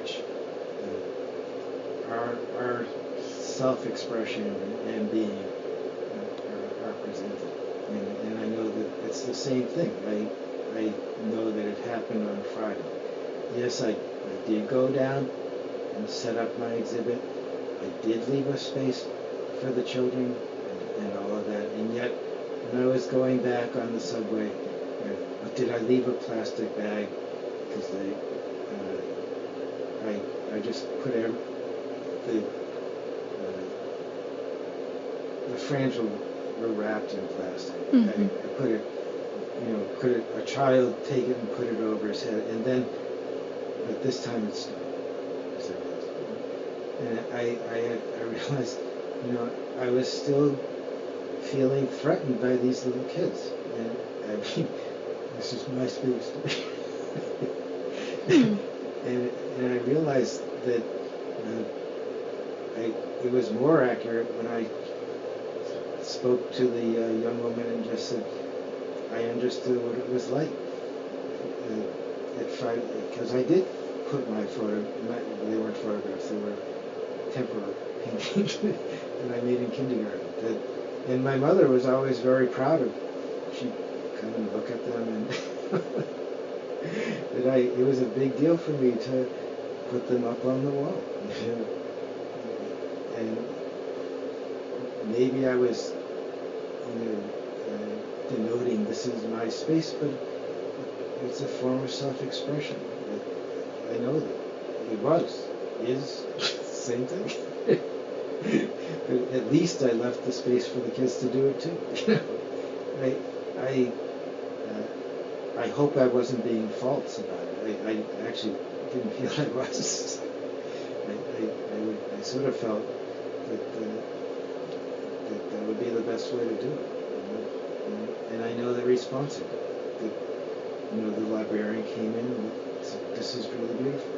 which our self-expression and being are presented. And I know that it's the same thing. I know that it happened on Friday. Yes, I did go down and set up my exhibit. I did leave a space for the children and all of that. And yet, when I was going back on the subway, did I leave a plastic bag? Because I just put the frames were wrapped in plastic. Mm-hmm. I put it, a child take it and put it over his head, and then, but this time it stopped. And I realized, I was still feeling threatened by these little kids. And I mean, this is my space. And I realized that it was more accurate when I spoke to the young woman and just said, I understood what it was like at Friday, because I did put they weren't photographs, they were temporary paintings that I made in kindergarten. And my mother was always very proud of. She'd come and look at them, and it was a big deal for me to put them up on the wall. And maybe I was, denoting this is my space, but it's a form of self-expression. I know that is the same thing. But at least I left the space for the kids to do it too. I hope I wasn't being false about it. I actually didn't feel I was. I sort of felt that would be the best way to do it. And I know the response of it. The librarian came in and said, "This is really beautiful."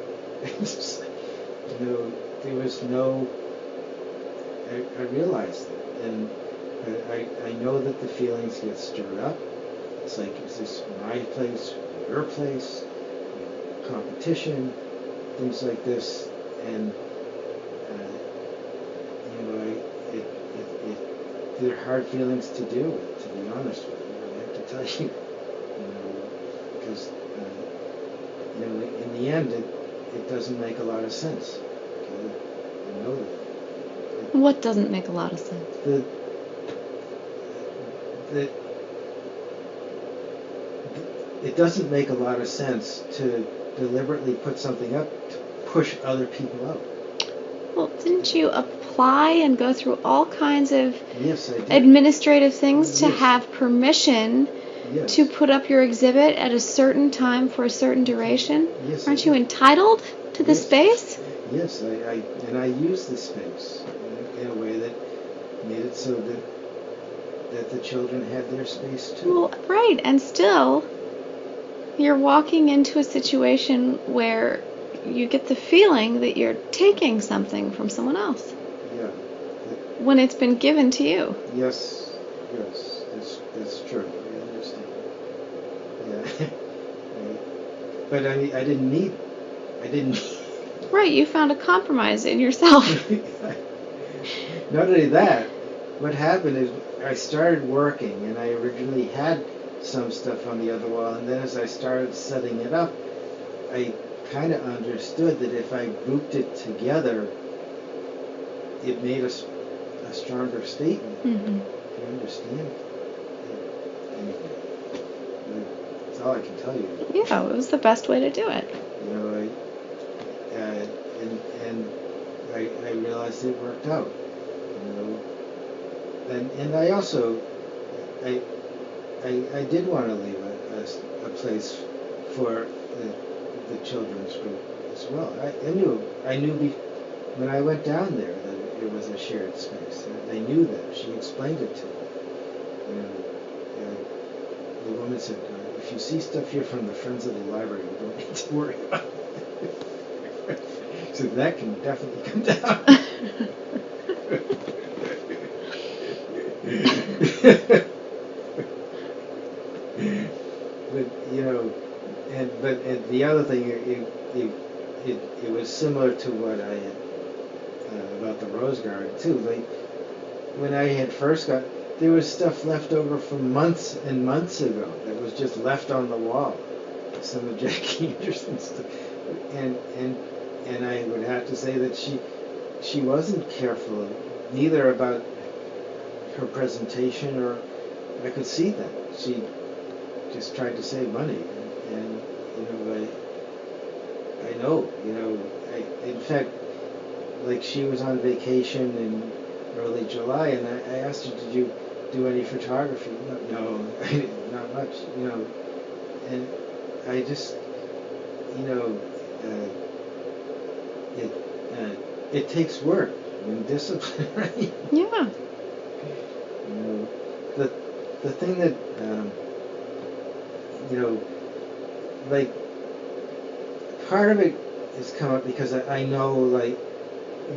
There was no. I realized that, and I know that the feelings get stirred up. It's like, is this my place, your place, competition, things like this, and they're hard feelings to deal with, to be honest with you. I have to tell you, because in the end, it doesn't make a lot of sense. Okay? I know that. What doesn't make a lot of sense? It doesn't make a lot of sense to deliberately put something up to push other people out. Well, didn't you apply and go through all kinds of Yes, I did. administrative things to Yes. have permission Yes. to put up your exhibit at a certain time for a certain duration? Yes, Aren't I you did. entitled to the Yes. space? Yes, I used the space in a way that made it so that the children had their space too. Well, right, and still, you're walking into a situation where you get the feeling that you're taking something from someone else Yeah. when it's been given to you. Yes, that's true. I understand. Yeah. But I didn't need. Right, you found a compromise in yourself. Not only that, what happened is I started working, and I originally had some stuff on the other wall, and then as I started setting it up, I kind of understood that if I grouped it together, it made a stronger statement. Mm-hmm. You understand? That's all I can tell you. Yeah, it was the best way to do it. I realized it worked out. And I also I did want to leave a place for the children's group as well. I knew when I went down there that it was a shared space. I knew that. She explained it to me. The woman said, if you see stuff here from the Friends of the Library, you don't need to worry about it. So that can definitely come down. But but the other thing, it was similar to what I had about the Rose Garden too. Like when I had first got, there was stuff left over from months and months ago that was just left on the wall. Some of Jackie Anderson's stuff, and I would have to say that she wasn't careful, neither about her presentation, or I could see that she just tried to save money, and I know, in fact, like she was on vacation in early July, and I asked her, did you do any photography? No, not much, and I just, it it takes work and discipline, right? Yeah. The the thing that like part of it has come up because I know, like,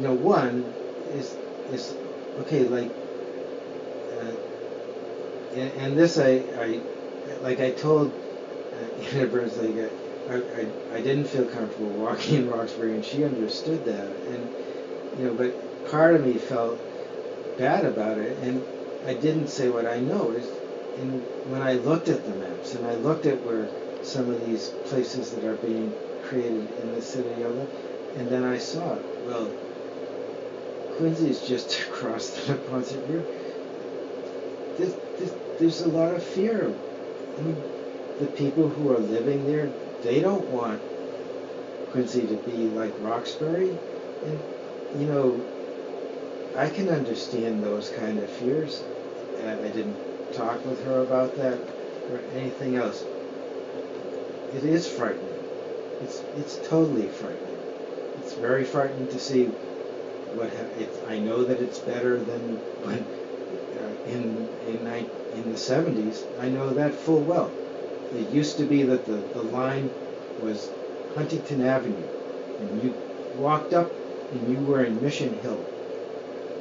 one is okay, like, and this I like I told Anna Burns, like, I didn't feel comfortable walking in Roxbury, and she understood that, and but part of me felt bad about it, and I didn't say what I know is, and when I looked at the maps and I looked at where some of these places that are being created in the city of, and then I saw, well, Quincy is just across the Neponset River. There's a lot of fear. I mean, the people who are living there, they don't want Quincy to be like Roxbury, and I can understand those kind of fears. I didn't talk with her about that or anything else. It is frightening. It's totally frightening. It's very frightening to see what I know that it's better than when in the 70s. I know that full well. It used to be that the line was Huntington Avenue, and you walked up and you were in Mission Hill.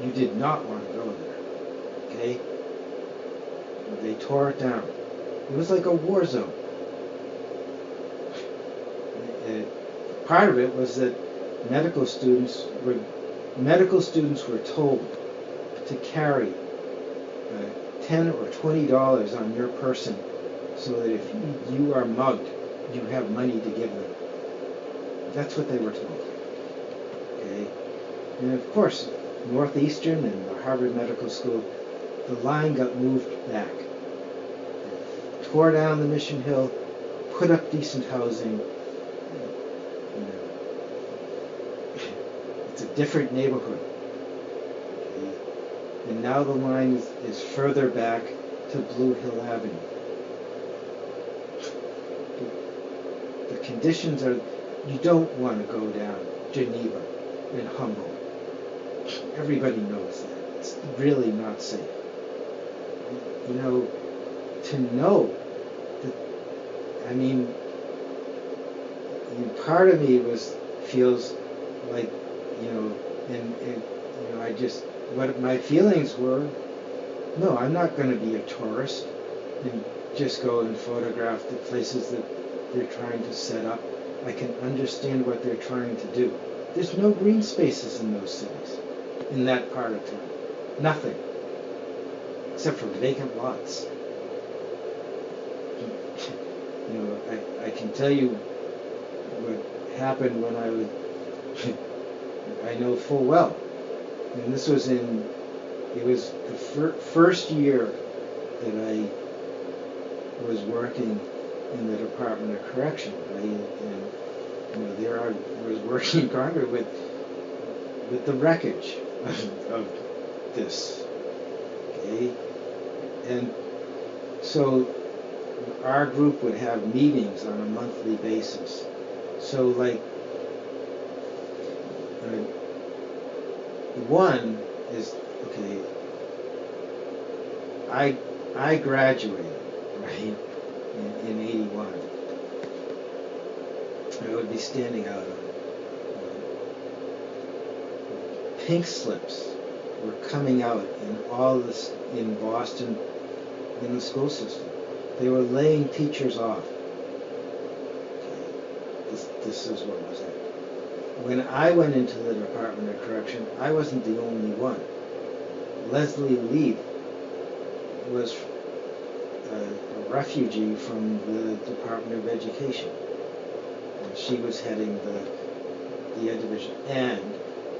You did not want to go there. Okay? They tore it down. It was like a war zone. Part of it was that medical students were told to carry $10 or $20 on your person, so that if you are mugged, you have money to give them. That's what they were told. Okay? And of course, Northeastern and the Harvard Medical School, the line got moved back. They tore down the Mission Hill, put up decent housing. It's a different neighborhood. Okay? And now the line is further back to Blue Hill Avenue. The conditions are, you don't want to go down Geneva and Humboldt. Everybody knows that. It's really not safe. To know that, I mean, part of me feels like, I just, what my feelings were, no, I'm not going to be a tourist and just go and photograph the places that they're trying to set up. I can understand what they're trying to do. There's no green spaces in those cities, in that part of town. Nothing. Except for vacant lots. I can tell you what happened when I was, I know full well. And this was it was the first year that I was working in the Department of Correction. There I was working in Congress with the wreckage of this. Okay? And so our group would have meetings on a monthly basis. So, like, one is, okay, I graduated, right, in 81. I would be standing out on pink slips were coming out in all this in Boston, in the school system. They were laying teachers off. Okay. This is what was happening. when I went into the Department of Correction, I wasn't the only one. Leslie Leith was a refugee from the Department of Education. And she was heading the Ed Division. And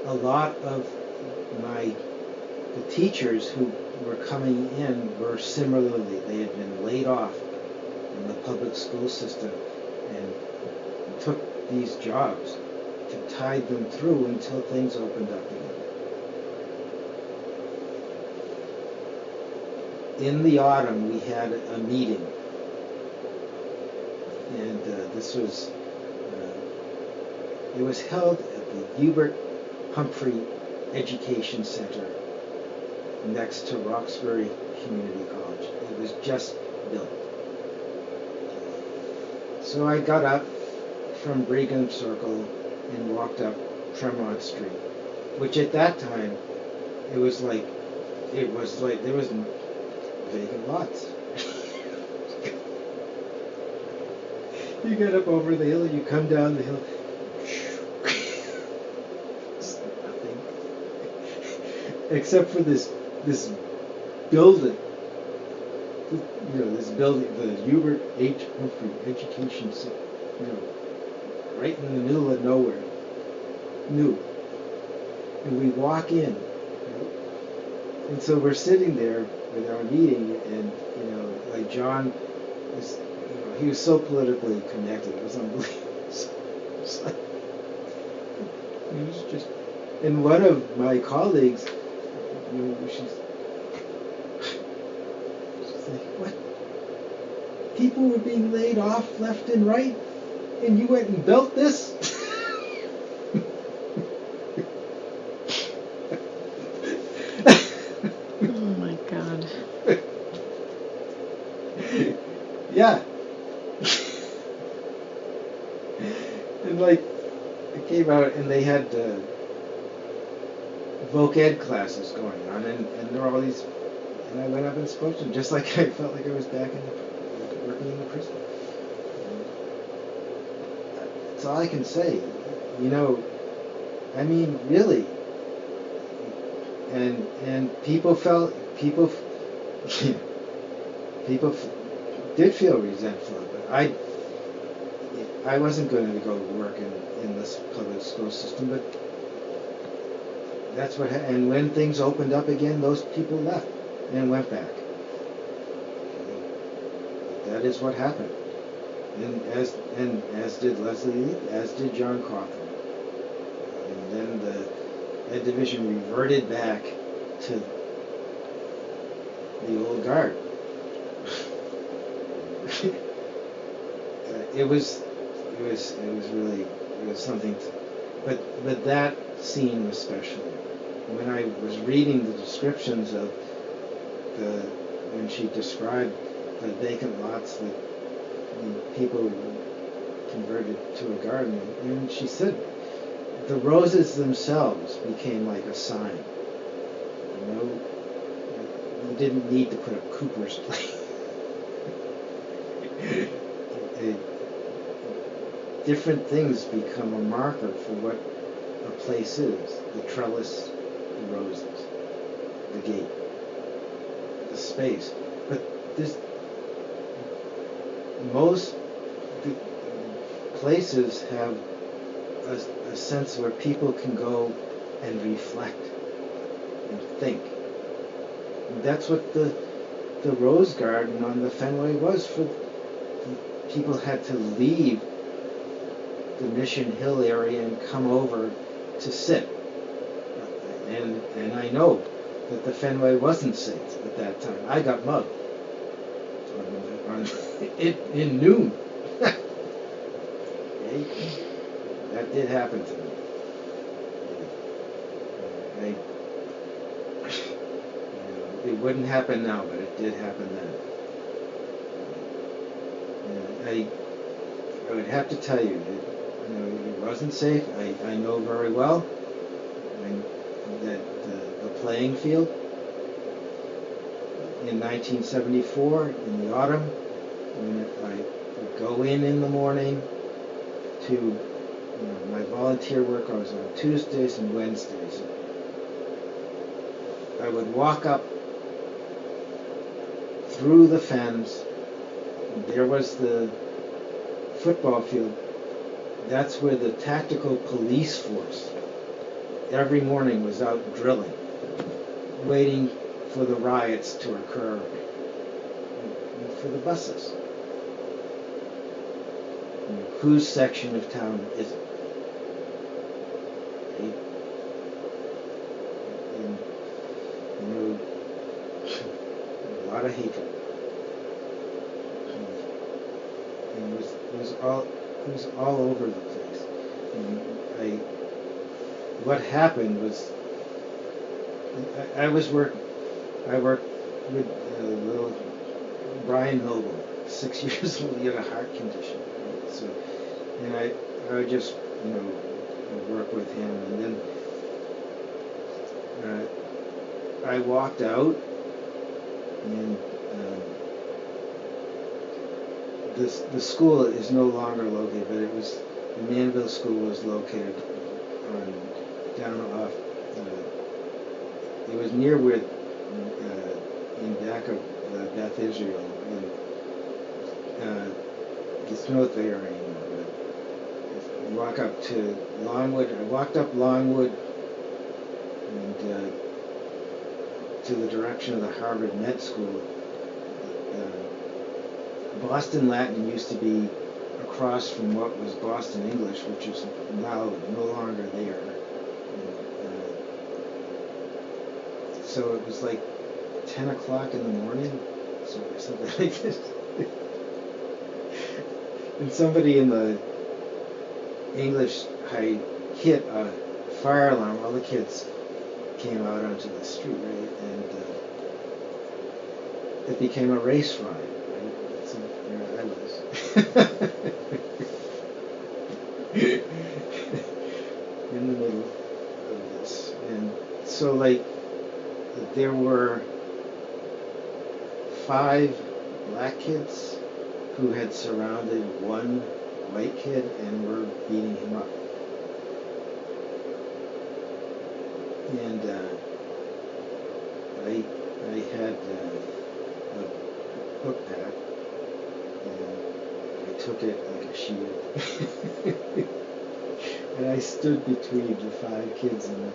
a lot of the teachers who were coming in were similarly, they had been laid off in the public school system and took these jobs to tide them through until things opened up again. In the autumn, we had a meeting, and it was held at the Hubert Humphrey Education Center next to Roxbury Community College. It was just built. So I got up from Brigham Circle and walked up Tremont Street, which at that time, there was vacant lots. You get up over the hill, you come down the hill. There's nothing. Except for this building. This building, the Hubert H. Humphrey Education Center, right in the middle of nowhere. New. And we walk in. And so we're sitting there with our meeting, and like John is, he was so politically connected. It was unbelievable. It's like, it was just, and one of my colleagues, she's like, what? People were being laid off left and right, and you went and built this? Yeah. And like, it came out and they had voc ed classes going on, and there were all these, and I went up and spoke to them, just like I felt like I was back working in the prison. That's all I can say. I mean, really. And people did feel resentful of it. I wasn't going to go to work in this public school system, but that's what happened. And when things opened up again, those people left and went back. That is what happened. And as did Leslie Leith, as did John Cawthon. And then the Ed Division reverted back to the old guard. It was something. But that scene especially, when I was reading the descriptions of when she described the vacant lots that the people converted to a garden, and she said the roses themselves became like a sign. You didn't need to put up Cooper's Place. Different things become a marker for what a place is. The trellis, the roses, the gate, the space. But most places have a sense where people can go and reflect and think. And that's what the Rose Garden on the Fenway was for. People had to leave the Mission Hill area and come over to sit. And I know that the Fenway wasn't safe at that time. I got mugged in noon. Okay? That did happen to me. It wouldn't happen now, but it did happen then. I would have to tell you that it wasn't safe. I know very well that the playing field in 1974 in the autumn, when I would go in the morning to my volunteer work was on Tuesdays and Wednesdays. I would walk up through the fence. There was the football field. That's where the tactical police force every morning was out drilling, waiting for the riots to occur and for the buses. Whose section of town is it? Right? And, a lot of hatred. And it was all over the place. And what happened was, I worked with little Brian Noble, 6 years old. He had a heart condition. Right? So, and I would just, work with him, and then I walked out, and the school is no longer located, but the Manville School was located down off. It was near where, in back of Beth Israel, and it's not there anymore. But you walk up to Longwood. I walked up Longwood and to the direction of the Harvard Med School. Boston Latin used to be across from what was Boston English, which is now no longer there. So it was like 10 o'clock in the morning, so or something like this. And somebody in the English high hit a fire alarm. All the kids came out onto the street, right? And it became a race riot, right? So there I was. In the middle of this. And so, like, there were 5 black kids who had surrounded one white kid and were beating him up. And I had a book pack, and I took it like a shield. And I stood between the 5 kids and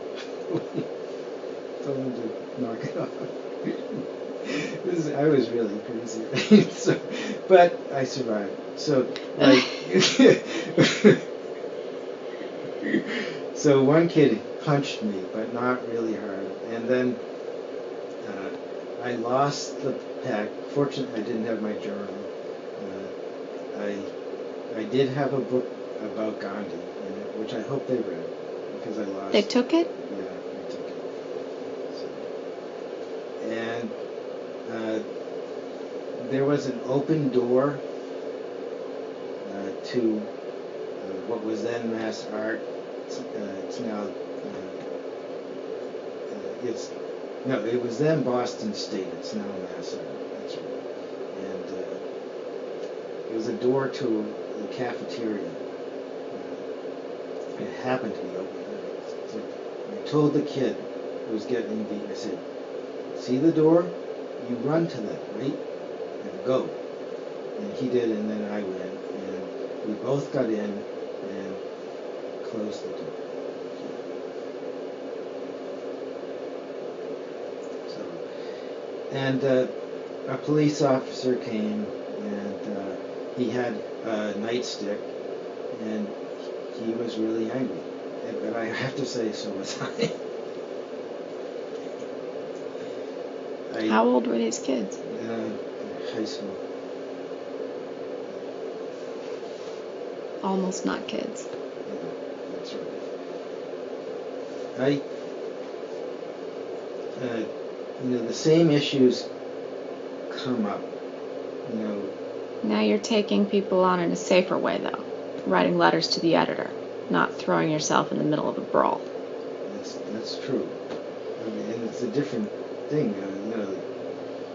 told them to knock it off. I was really crazy, right? So, but I survived. So, like, so one kid punched me, but not really hard. And then I lost the pack. Fortunately, I didn't have my journal. I did have a book about Gandhi in it, which I hope they read, because I lost. They took it? Yeah, they took it. So, and there was an open door to what was then Mass Art. It's now. It was then Boston State. It's now Mass Art. That's right. And it was a door to the cafeteria. It happened to be open. So I told the kid who was getting beaten, I said, "See the door? You run to that, right? And go." And he did, and then I went, and we both got in and closed the door. So, and a police officer came, and he had a nightstick, and he was really angry. But I have to say, so was I. How old were these kids? High school. Almost not kids. Yeah, that's right. The same issues come up. Now you're taking people on in a safer way, though. Writing letters to the editor, not throwing yourself in the middle of a brawl. That's true. And it's a different thing,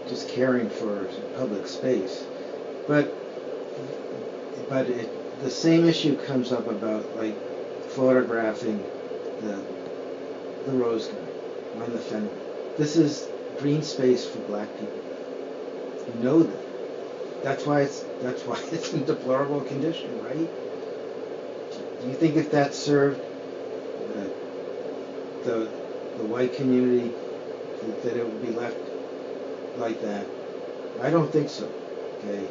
just caring for public space. But the same issue comes up about, like, photographing the rose garden on the Fenway. This is green space for black people. You know that. That's why it's in deplorable condition, right? Do you think if that served the white community that it would be left like that? I don't think so. Okay.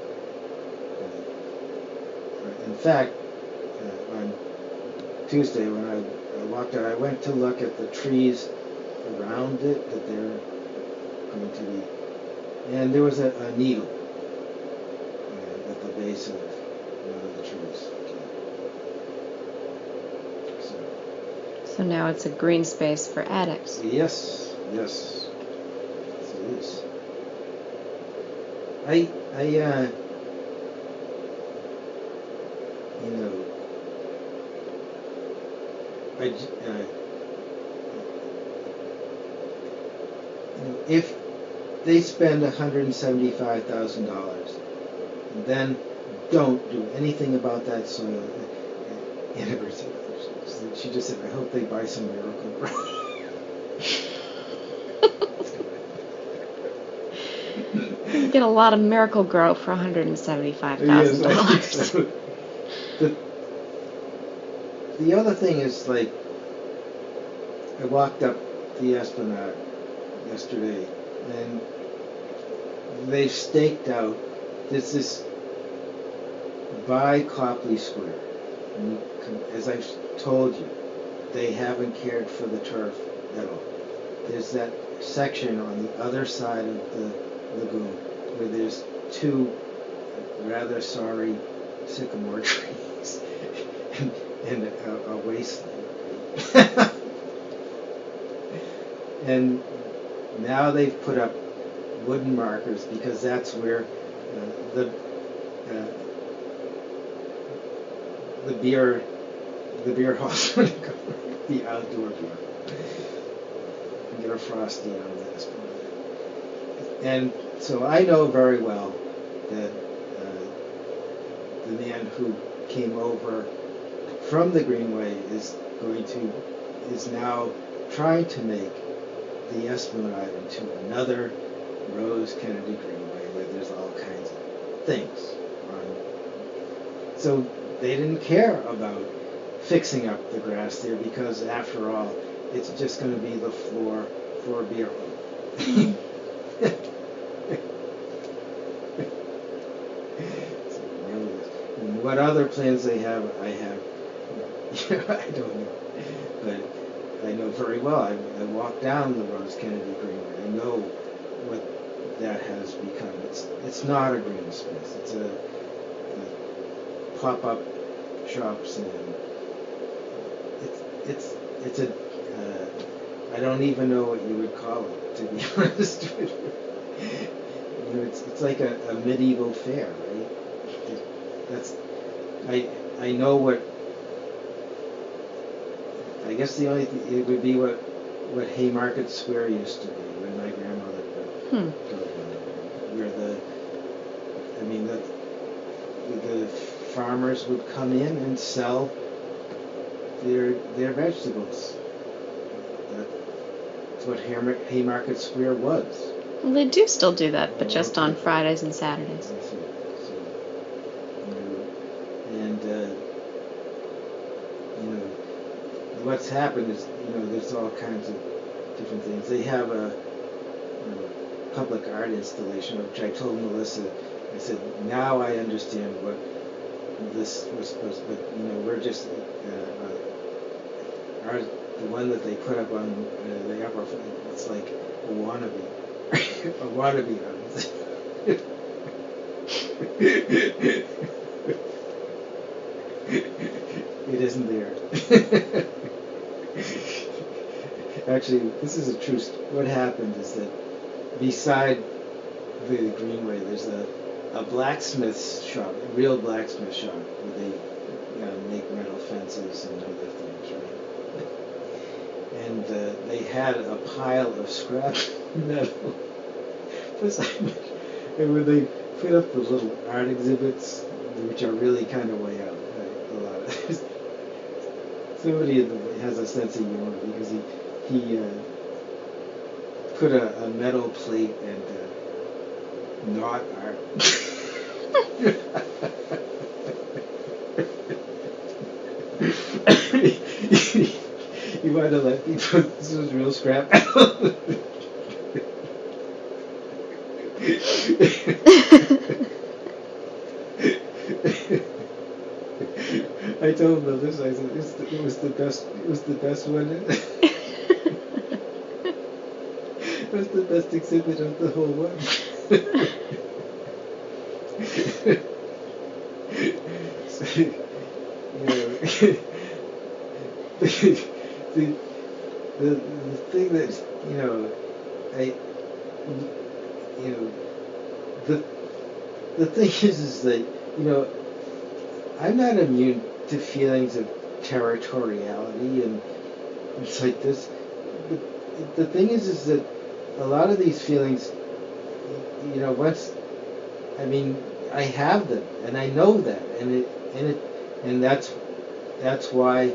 In fact, on Tuesday when I walked out, I went to look at the trees around it that they're going to be, and there was a needle at the base of one of the trees. So now it's a green space for addicts. Yes, yes, it is. You know, if they spend $175,000 and then don't do anything about that soil, she just said, I hope they buy some Miracle-Gro. You get a lot of Miracle-Gro for $175,000. Yes, I think so. The other thing is, like, I walked up the Esplanade yesterday, and they've staked out this by Copley Square. And as I've told you, they haven't cared for the turf at all. There's that section on the other side of the lagoon where there's two rather sorry sycamore trees and a wasteland. And now they've put up wooden markers because that's where the beer hall's going to go, the outdoor beer. And get a frosty on this. And so I know very well that the man who came over from the Greenway is now trying to make the Esplanade into another Rose Kennedy Greenway where there's all kinds of things on. So they didn't care about fixing up the grass there because, after all, it's just going to be the floor for a beer hall. And what other plans they have, I don't know. But I know very well. I walked down the Rose Kennedy Greenway. I know what that has become. It's not a green space. It's a pop-up shops, and it's a I don't even know what you would call it, to be honest with you. You know, it's like a medieval fair, right? I know what. I guess the only thing, it would be what Haymarket Square used to be when my grandmother would go down, where the farmers would come in and sell their vegetables. That's what Haymarket Square was. Well, they do still do that, but just on Fridays and Saturdays. What's happened is, there's all kinds of different things. They have a public art installation, which I told Melissa, I said, now I understand what this was supposed to be, but, we're just, the one that they put up on the upper, it's like a wannabe, a wannabe art. It isn't there. Actually, this is a true story. What happened is that beside the Greenway, there's a blacksmith shop, a real blacksmith shop, where they make metal fences and other things, right? And they had a pile of scrap metal beside it. And when they put up the little art exhibits, which are really kind of way out, right? A lot of somebody has a sense of humor because he put a metal plate and not art. You might have let me put this was real scrap. I told him this. I said it was the best. It was the best one. It was the best exhibit of the whole one. So, the thing that I the the thing is that I'm not immune to feelings of territoriality and it's like this. The thing is that a lot of these feelings, once I have them and I know that and that's why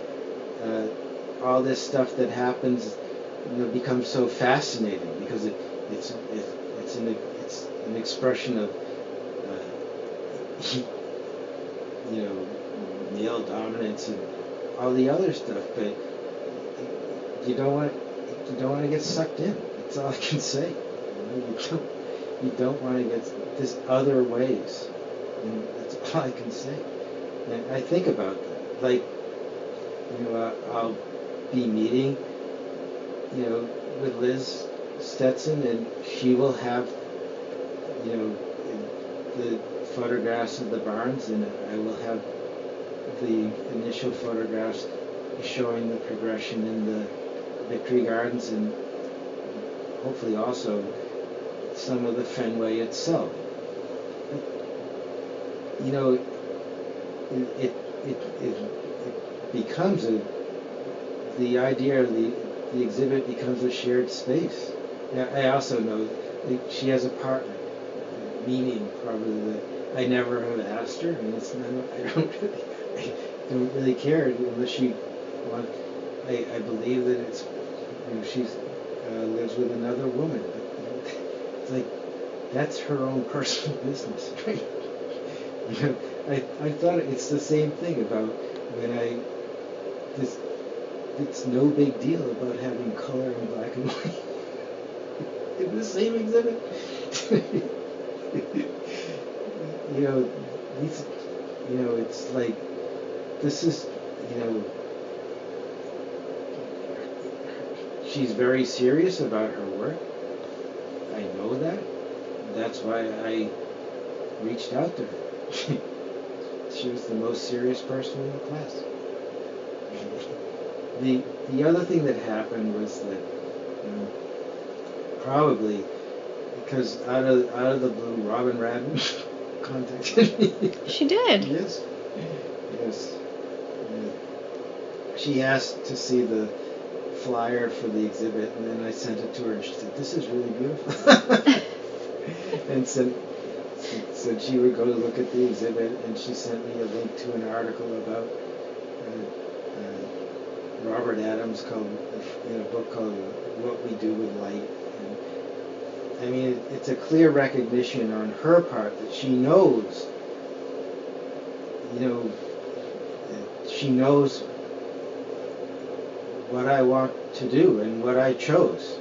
all this stuff that happens becomes so fascinating because it's an expression of male dominance and all the other stuff, but you don't want to get sucked in. That's all I can say. You don't want to get this other ways, and that's all I can say. And I think about that. Like, I'll be meeting, with Liz Stetson, and she will have, the photographs of the barns, and I will have the initial photographs showing the progression in the Victory Gardens, and hopefully also some of the Fenway itself. It becomes the idea of the exhibit becomes a shared space. Now, I also know that she has a partner, meaning probably that I never have asked her, and I don't really care unless she wants. I believe that it's she's lives with another woman. But it's like that's her own personal business, right? I thought it's the same thing about when it's no big deal about having color in black and white in the same exhibit. It's like this is, she's very serious about her work. I know that. That's why I reached out to her. She was the most serious person in the class. The other thing that happened was that probably because out of the blue, Robin Radden contacted me. She did. Yes. She asked to see the flyer for the exhibit, and then I sent it to her, and she said, "This is really beautiful." And said she would go to look at the exhibit, and she sent me a link to an article about Robert Adams called in a book called "What We Do with Light." And it's a clear recognition on her part that she knows. She knows what I want to do and what I chose,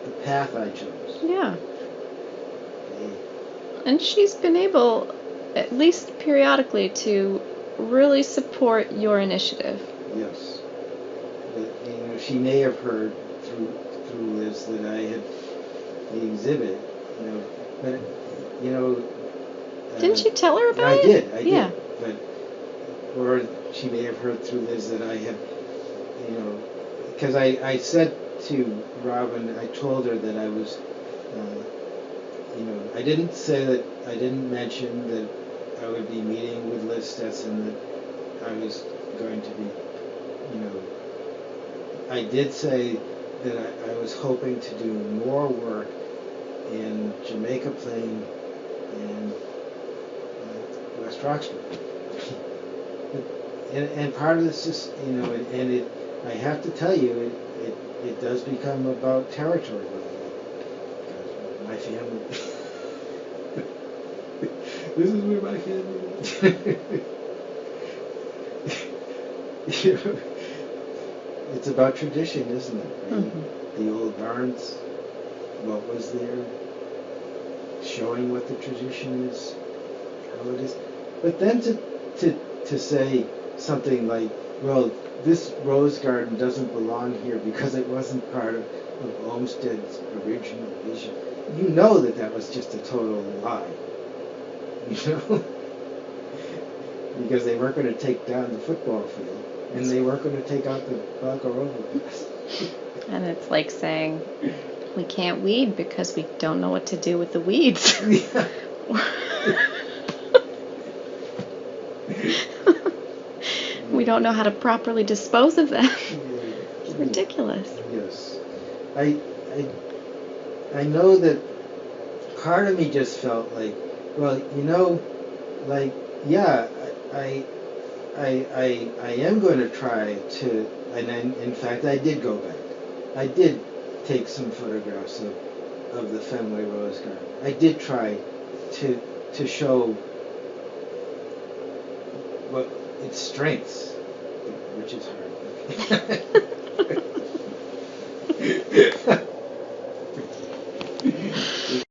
the path I chose. Yeah. And she's been able, at least periodically, to really support your initiative. Yes. But, she may have heard through Liz that I had the exhibit, but, Didn't you tell her about it? I did. But, or she may have heard through Liz that I had, because I said to Robin, I told her that I was, I didn't mention that I would be meeting with Liz Stetson, that I was going to be, I did say that I was hoping to do more work in Jamaica Plain and West Roxbury. But and part of this is, and it, I have to tell you, it does become about territory. Because my family, this is where my family is. It's about tradition, isn't it? Right? Mm-hmm. The old barns, what was there, showing what the tradition is, how it is. But then to say something like, well, this rose garden doesn't belong here because it wasn't part of Olmsted's original vision. You know that was just a total lie. Because they weren't going to take down the football field, and they weren't going to take out the bug or overpass. And it's like saying, we can't weed because we don't know what to do with the weeds. Yeah. We don't know how to properly dispose of them. It's ridiculous. Yes. I know that part of me just felt like, well, like, yeah, I am going to try to, and in fact I did go back. I did take some photographs of the Fenway Rose Garden. I did try to show what its strengths, which is hard.